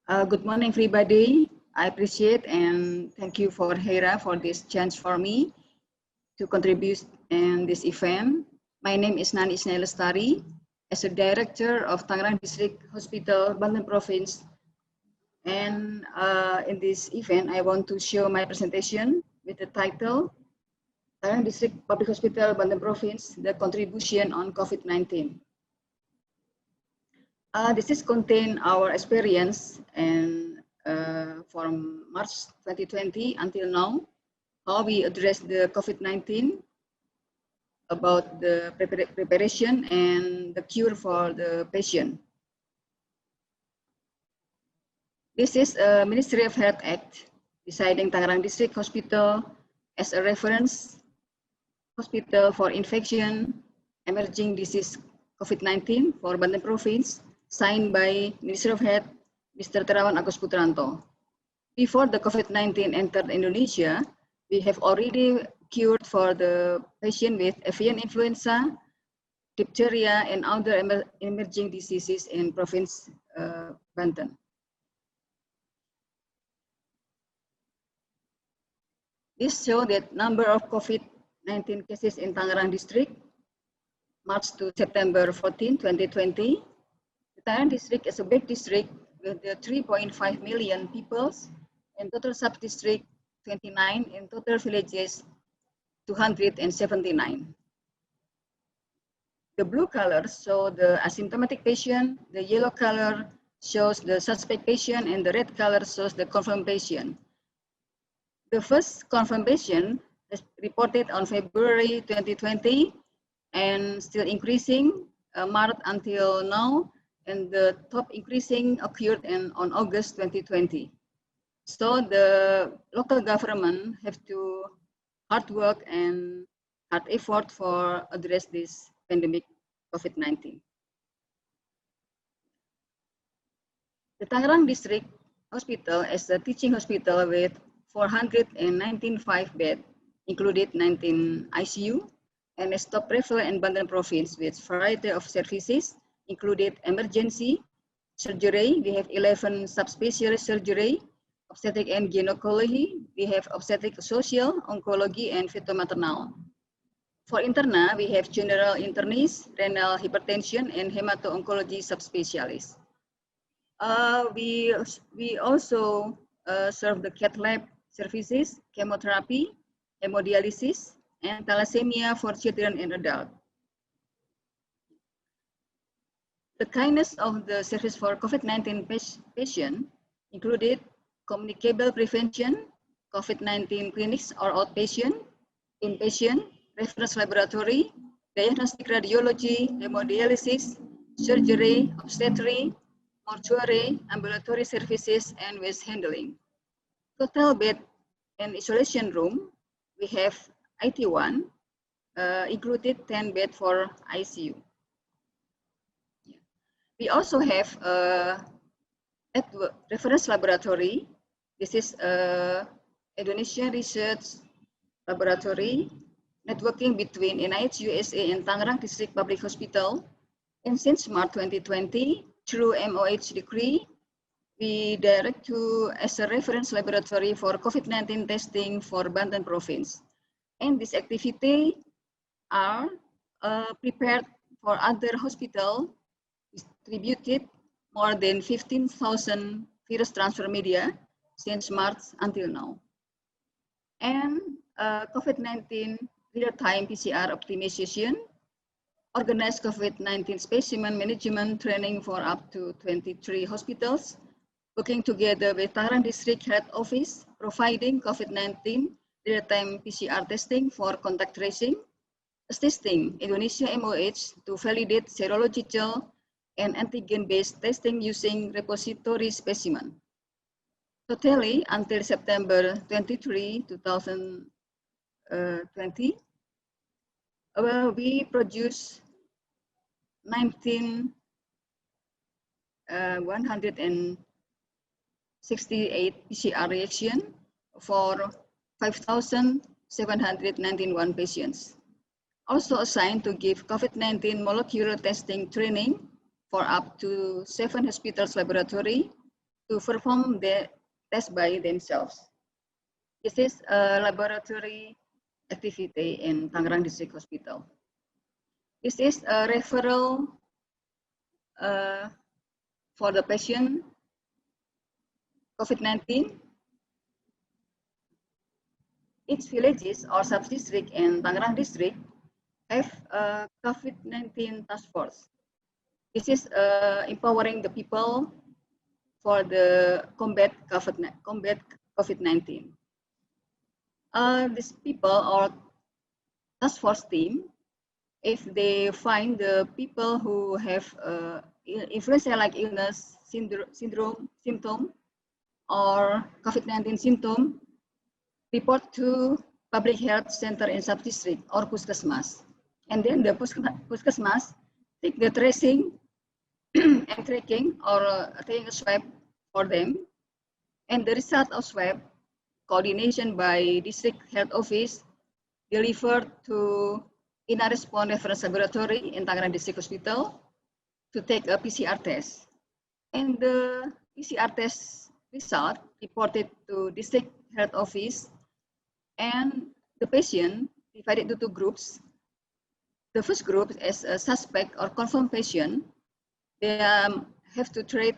Good morning, everybody. I appreciate and thank you for Hera for this chance for me to contribute in this event. My name is Nani Isnai Lestari. As a director of Tangerang District Hospital, Banten Province, and in this event, I want to show my presentation with the title Tangerang District Public Hospital, Banten Province: The Contribution on COVID-19. This is contain our experience and from March 2020 until now, how we address the COVID-19, about the preparation and the cure for the patient. This is a Ministry of Health Act deciding Tangerang District Hospital as a reference hospital for infection, emerging disease COVID-19 for Banten Province, signed by Minister of Health, Mr. Terawan Agus Putranto. Before the COVID-19 entered Indonesia, we have already cured for the patient with avian influenza, diphtheria, and other emerging diseases in province Banten. This shows that number of COVID-19 cases in Tangerang District, March to September 14, 2020. The Tangerang District is a big district with 3.5 million people and total sub-district 29 and total villages 279. The blue color shows the asymptomatic patient, the yellow color shows the suspect patient, and the red color shows the confirmed patient. The first confirmed patient is reported on February 2020 and still increasing March until now, and the top increasing occurred on August 2020. So the local government have to hard work and hard effort for address this pandemic COVID-19. The Tangerang District Hospital is a teaching hospital with 495 beds, included 19 ICU, and is top prevalent in Banten Province with variety of services, included emergency surgery. We have 11 subspecialist surgery, obstetric and gynecology. We have obstetric, social, oncology, and fetal-maternal. For interna, we have general internist, renal hypertension, and hemato-oncology subspecialists. We also serve the cath lab services, chemotherapy, hemodialysis, and thalassemia for children and adults. The kindness of the service for COVID-19 patient included communicable prevention, COVID-19 clinics or outpatient, inpatient, reference laboratory, diagnostic radiology, hemodialysis, surgery, obstetric, mortuary, ambulatory services, and waste handling. Total bed and isolation room, we have 81, included 10 bed for ICU. We also have a reference laboratory. This is a Indonesian research laboratory networking between NIH USA and Tangerang District Public Hospital. And since March 2020, through MOH decree, we direct to as a reference laboratory for COVID-19 testing for Banten Province. And this activity are prepared for other hospital, distributed more than 15,000 virus transfer media since March until now. And COVID-19 real-time PCR optimization, organized COVID-19 specimen management training for up to 23 hospitals, working together with Tangerang District Health Office, providing COVID-19 real-time PCR testing for contact tracing, assisting Indonesia MOH to validate serological and antigen-based testing using repository specimen. Totally, until September 23, 2020, we produced 168 PCR reaction for 5,791 patients. Also assigned to give COVID-19 molecular testing training for up to 7 hospitals laboratory to perform the test by themselves. This is a laboratory activity in Tangerang District Hospital. This is a referral for the patient COVID-19. Each villages or sub-district in Tangerang District have a COVID-19 task force. This is empowering the people for the combat COVID-19. These people or task force team, if they find the people who have influenza-like illness symptom or COVID-19 symptom, report to public health center in sub-district or Puskesmas. And then the Puskesmas take the tracing and tracking or taking a swab for them. And the result of swab, coordination by district health office, delivered to Inarespon Reference Laboratory in Tangerang District Hospital to take a PCR test. And the PCR test result reported to district health office, and the patient divided into two groups. The first group is a suspect or confirmed patient. They have to treat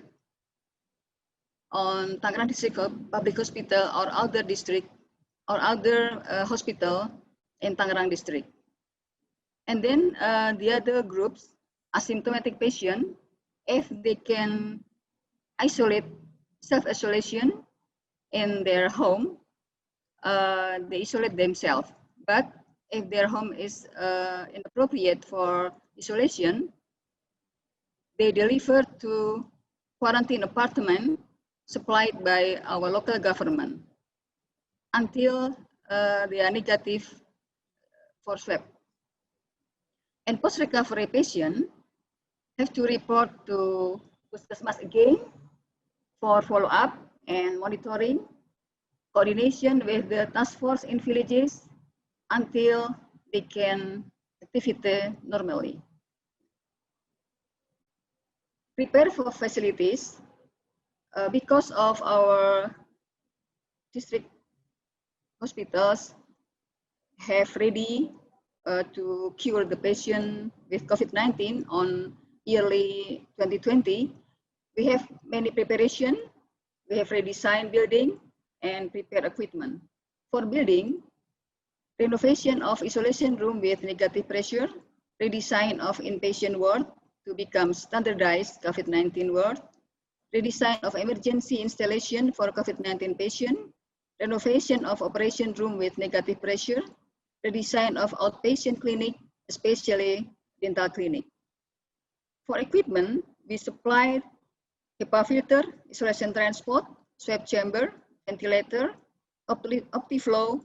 on Tangerang District Public Hospital or other district or other hospital in Tangerang District. And then the other groups, asymptomatic patient, if they can isolate, self-isolation in their home, they isolate themselves. But if their home is inappropriate for isolation, they deliver to quarantine apartment supplied by our local government until they are negative for swab. And post-recovery patient have to report to Puskesmas again for follow-up and monitoring, coordination with the task force in villages until they can activate normally. Prepare for facilities. Because of our district hospitals have ready to cure the patient with COVID-19 on yearly 2020, we have many preparation. We have redesigned building and prepared equipment. For building, renovation of isolation room with negative pressure, redesign of inpatient ward to become standardized COVID-19 ward, redesign of emergency installation for COVID-19 patient, renovation of operation room with negative pressure, redesign of outpatient clinic, especially dental clinic. For equipment, we supplied HEPA filter, isolation transport, swab chamber, ventilator, OptiFlow,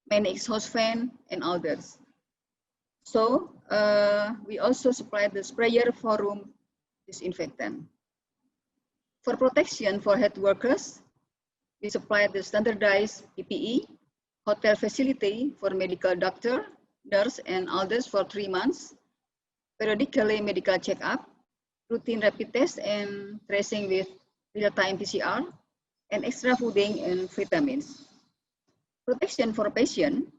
main exhaust fan, and others. So we also supplied the sprayer for room disinfectant. For protection for health workers, we supplied the standardized PPE, hotel facility for medical doctor, nurse, and others for 3 months, periodically medical checkup, routine rapid test and tracing with real-time PCR, and extra fooding and vitamins. Protection for patient,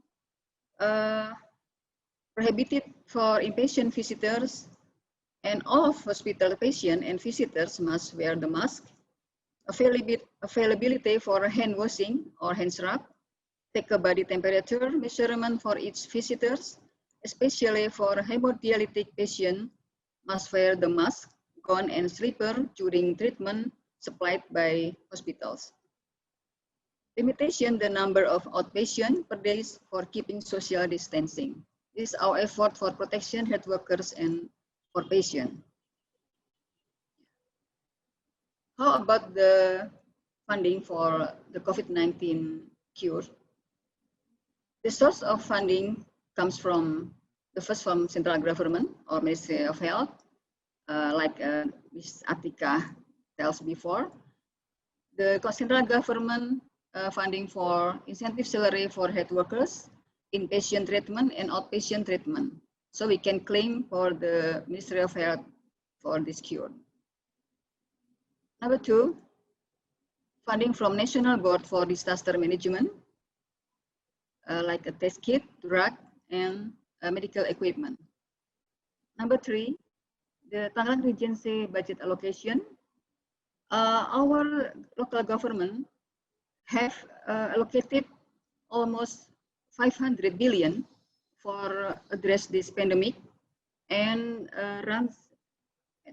prohibited for inpatient visitors, and all of hospital patients and visitors must wear the mask. Availability for hand washing or hand scrub. Take a body temperature measurement for each visitors, especially for hemodialytic patient must wear the mask, gown, and slipper during treatment supplied by hospitals. Limitation the number of outpatients per day for keeping social distancing. This is our effort for protection health workers and for patients. How about the funding for the COVID-19 cure? The source of funding comes from the first from central government or Ministry of Health, like Ms. Atika tells before. The central government funding for incentive salary for health workers, inpatient treatment and outpatient treatment. So we can claim for the Ministry of Health for this cure. Number 2, funding from National Board for Disaster Management, like a test kit, drug, and medical equipment. Number 3, the Tangerang Regency budget allocation. Our local government have allocated almost 500 billion for address this pandemic and runs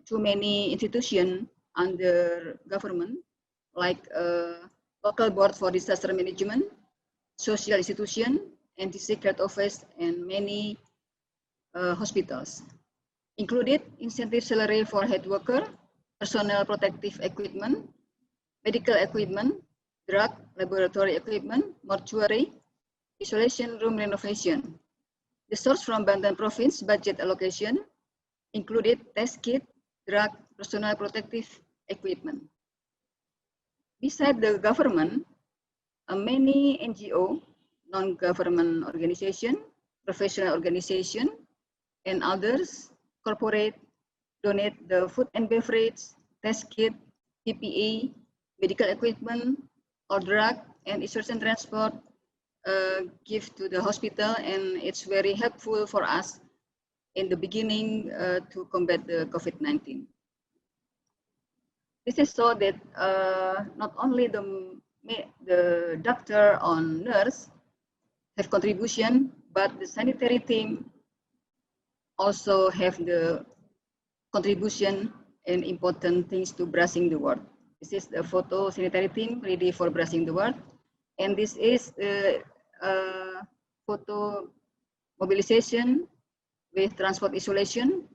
too many institutions under government like local board for disaster management, social institution, anti-secret office, and many hospitals. Included incentive salary for head worker, personal protective equipment, medical equipment, drug, laboratory equipment, mortuary, isolation room renovation. The source from Banten Province budget allocation included test kit, drug, personal protective equipment. Beside the government, many NGO, non-government organization, professional organization, and others corporate donate the food and beverage, test kit, PPE, medical equipment, or drug and isolation transport give to the hospital, and it's very helpful for us in the beginning to combat the COVID-19. This is so that not only the doctor or nurse have contribution, but the sanitary team also have the contribution and important things to brushing the ward. This is the photo sanitary team ready for brushing the ward. And this is the photo mobilization with transport isolation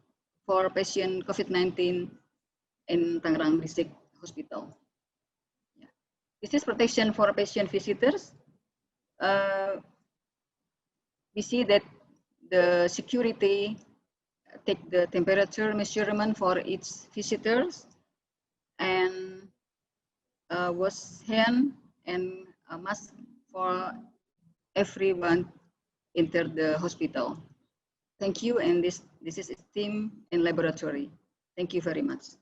for patient COVID-19 in Tangerang District Hospital. Yeah. This is protection for patient visitors. We see that the security take the temperature measurement for each visitors and wash hand and a mask for everyone enter the hospital. Thank you, and this is a team in laboratory. Thank you very much.